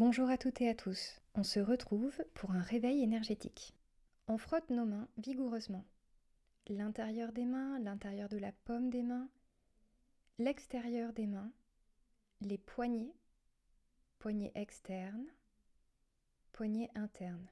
Bonjour à toutes et à tous, on se retrouve pour un réveil énergétique. On frotte nos mains vigoureusement. L'intérieur des mains, l'intérieur de la paume des mains, l'extérieur des mains, les poignets, poignets externes, poignets internes.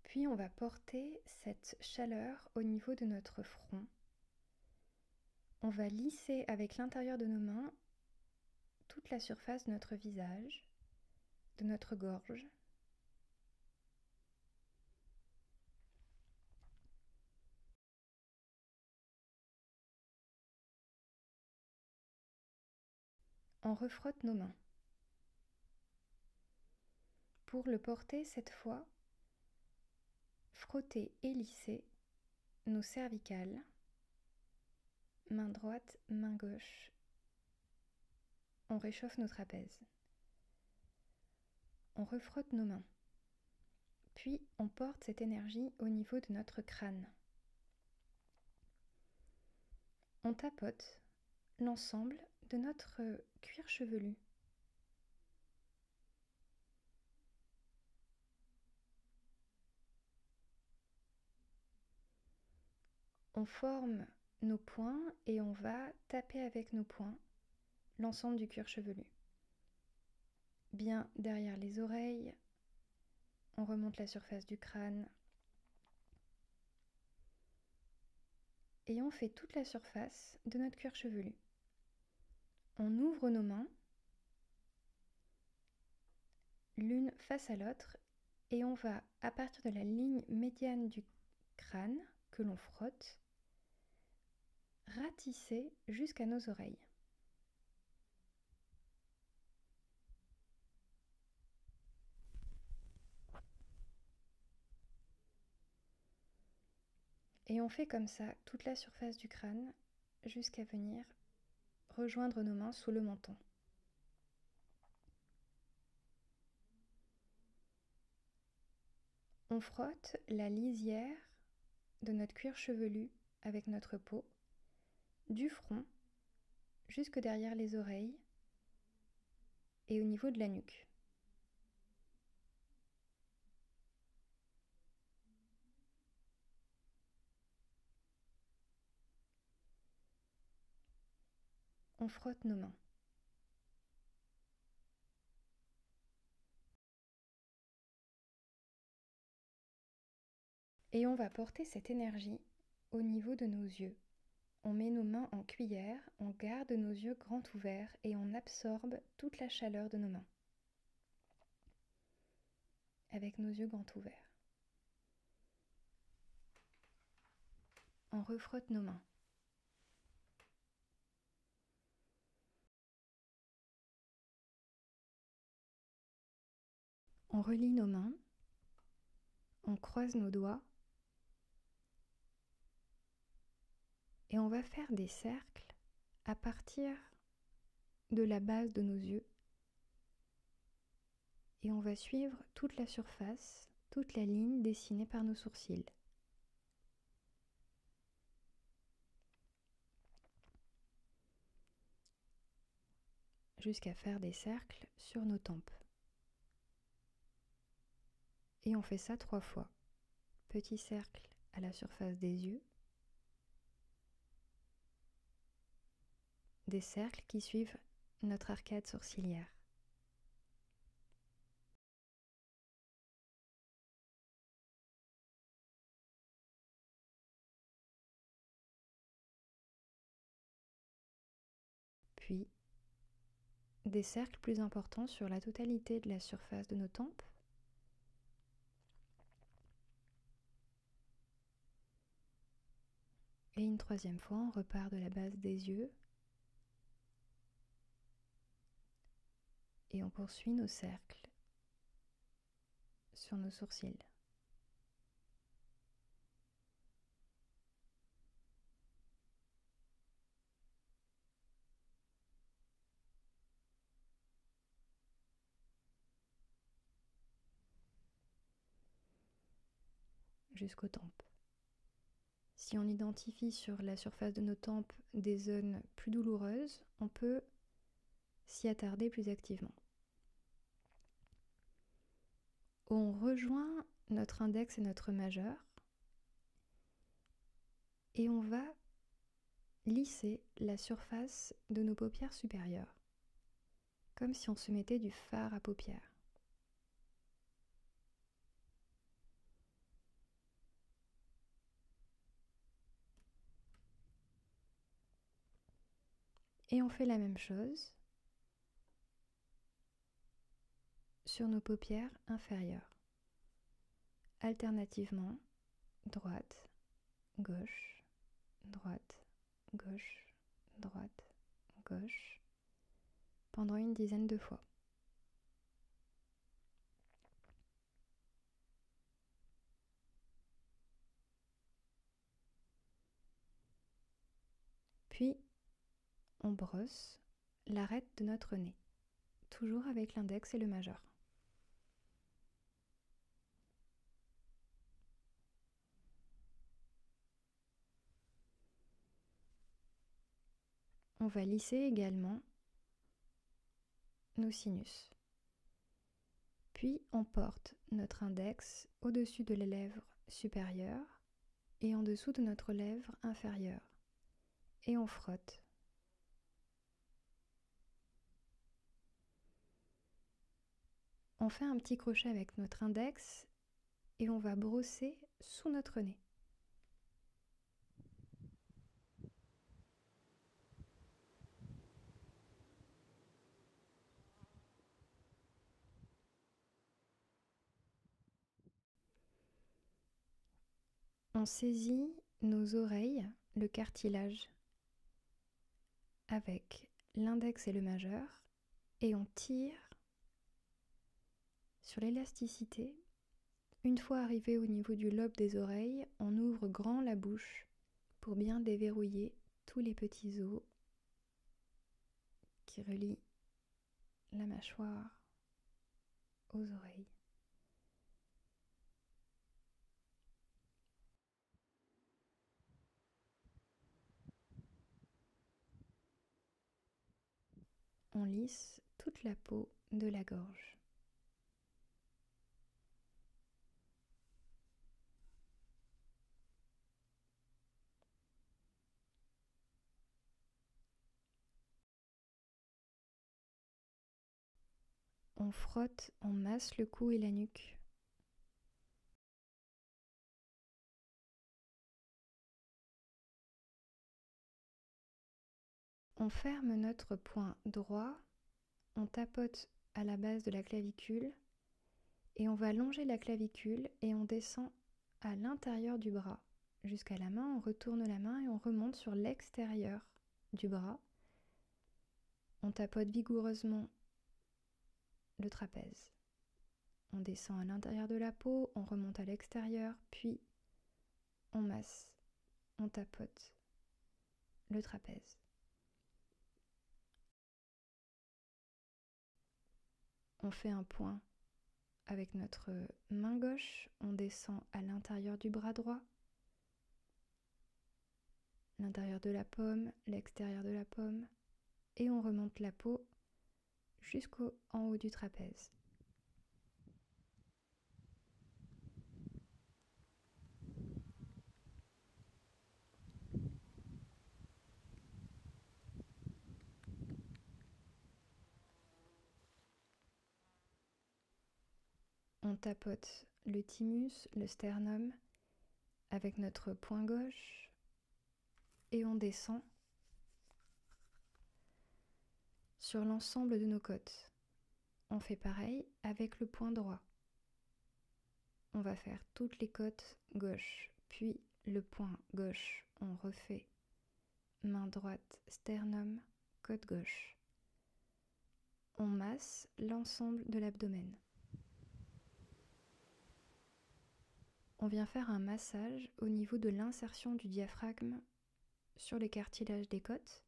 Puis on va porter cette chaleur au niveau de notre front. On va lisser avec l'intérieur de nos mains toute la surface de notre visage, de notre gorge. On refrotte nos mains. Pour le porter cette fois, frotter et lisser nos cervicales, main droite, main gauche. On réchauffe nos trapèzes. On refrotte nos mains. Puis on porte cette énergie au niveau de notre crâne. On tapote l'ensemble de notre cuir chevelu. On forme nos poings et on va taper avec nos poings l'ensemble du cuir chevelu. Bien derrière les oreilles, on remonte la surface du crâne et on fait toute la surface de notre cuir chevelu. On ouvre nos mains l'une face à l'autre et on va, à partir de la ligne médiane du crâne que l'on frotte, ratisser jusqu'à nos oreilles. Et on fait comme ça toute la surface du crâne jusqu'à venir rejoindre nos mains sous le menton. On frotte la lisière de notre cuir chevelu avec notre peau, du front jusque derrière les oreilles et au niveau de la nuque. On frotte nos mains. Et on va porter cette énergie au niveau de nos yeux. On met nos mains en cuillère, on garde nos yeux grands ouverts et on absorbe toute la chaleur de nos mains. Avec nos yeux grands ouverts. On refrotte nos mains. On relie nos mains. On croise nos doigts. Et on va faire des cercles à partir de la base de nos yeux. Et on va suivre toute la surface, toute la ligne dessinée par nos sourcils. Jusqu'à faire des cercles sur nos tempes. Et on fait ça 3 fois. Petit cercle à la surface des yeux. Des cercles qui suivent notre arcade sourcilière. Puis des cercles plus importants sur la totalité de la surface de nos tempes. Et une 3e fois, on repart de la base des yeux. Et on poursuit nos cercles sur nos sourcils. jusqu'aux tempes. Si on identifie sur la surface de nos tempes des zones plus douloureuses, on peut s'y attarder plus activement. On rejoint notre index et notre majeur et on va lisser la surface de nos paupières supérieures, comme si on se mettait du fard à paupières. Et on fait la même chose sur nos paupières inférieures. Alternativement, droite, gauche, droite, gauche, droite, gauche, pendant une dizaine de fois. Puis, on brosse l'arête de notre nez, toujours avec l'index et le majeur. On va lisser également nos sinus. Puis on porte notre index au-dessus de la lèvre supérieure et en dessous de notre lèvre inférieure. Et on frotte. On fait un petit crochet avec notre index et on va brosser sous notre nez. On saisit nos oreilles, le cartilage, avec l'index et le majeur et on tire sur l'élasticité. Une fois arrivé au niveau du lobe des oreilles, on ouvre grand la bouche pour bien déverrouiller tous les petits os qui relient la mâchoire aux oreilles. On lisse toute la peau de la gorge. On frotte, on masse le cou et la nuque. On ferme notre poing droit, on tapote à la base de la clavicule et on va longer la clavicule et on descend à l'intérieur du bras. Jusqu'à la main, on retourne la main et on remonte sur l'extérieur du bras. On tapote vigoureusement le trapèze. On descend à l'intérieur de la peau, on remonte à l'extérieur, puis on masse, on tapote le trapèze. On fait un point avec notre main gauche, on descend à l'intérieur du bras droit, l'intérieur de la paume, l'extérieur de la paume, et on remonte la peau jusqu'en haut du trapèze. On tapote le thymus, le sternum avec notre poing gauche et on descend sur l'ensemble de nos côtes. On fait pareil avec le poing droit. On va faire toutes les côtes gauche, puis le poing gauche, on refait main droite, sternum, côte gauche. On masse l'ensemble de l'abdomen. On vient faire un massage au niveau de l'insertion du diaphragme sur les cartilages des côtes.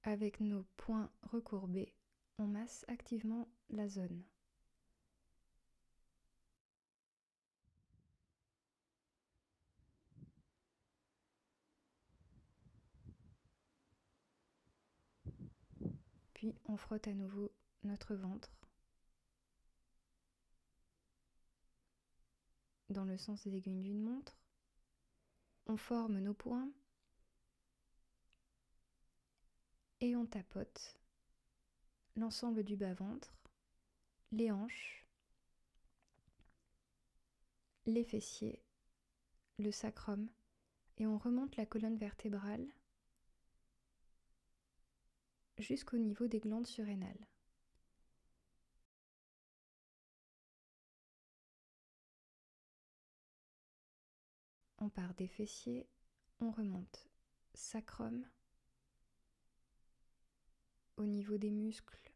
Avec nos poings recourbés, on masse activement la zone. Puis on frotte à nouveau notre ventre dans le sens des aiguilles d'une montre. On forme nos poings et on tapote l'ensemble du bas-ventre, les hanches, les fessiers, le sacrum, et on remonte la colonne vertébrale jusqu'au niveau des glandes surrénales. On part des fessiers, on remonte sacrum, au niveau des muscles,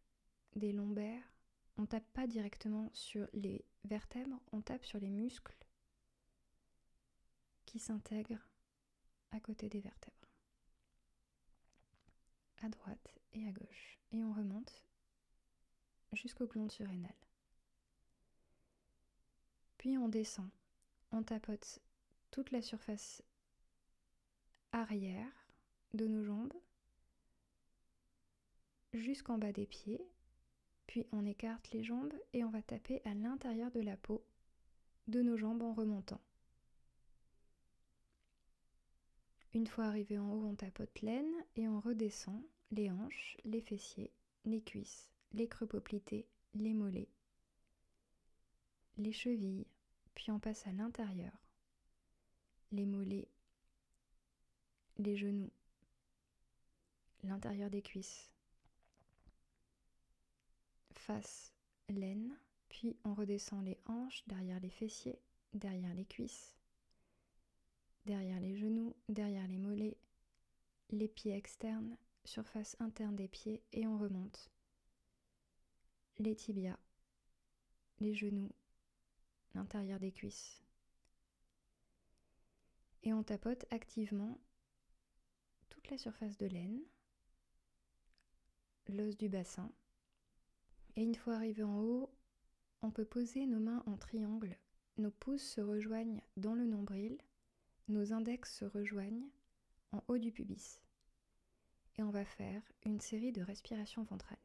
des lombaires. On tape pas directement sur les vertèbres, on tape sur les muscles qui s'intègrent à côté des vertèbres, à droite et à gauche. Et on remonte jusqu'aux glandes surrénales. Puis on descend, on tapote toute la surface arrière de nos jambes jusqu'en bas des pieds, puis on écarte les jambes et on va taper à l'intérieur de la peau de nos jambes en remontant. Une fois arrivé en haut, on tapote l'aine et on redescend les hanches, les fessiers, les cuisses, les creux poplités, les mollets, les chevilles, puis on passe à l'intérieur, les mollets, les genoux, l'intérieur des cuisses, face, l'aine, puis on redescend les hanches, derrière les fessiers, derrière les cuisses, derrière les genoux, derrière les mollets, les pieds externes, surface interne des pieds et on remonte les tibias, les genoux, l'intérieur des cuisses. Et on tapote activement toute la surface de l'aine, l'os du bassin. Et une fois arrivé en haut, on peut poser nos mains en triangle. Nos pouces se rejoignent dans le nombril, nos index se rejoignent en haut du pubis. Et on va faire une série de respirations ventrales.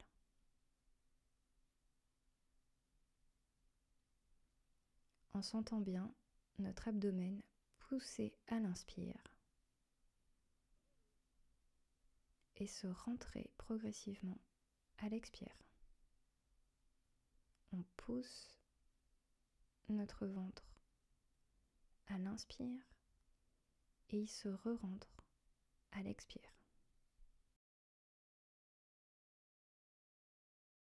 En sentant bien notre abdomen pousser à l'inspire et se rentrer progressivement à l'expire. On pousse notre ventre à l'inspire et il se re-rentre à l'expire.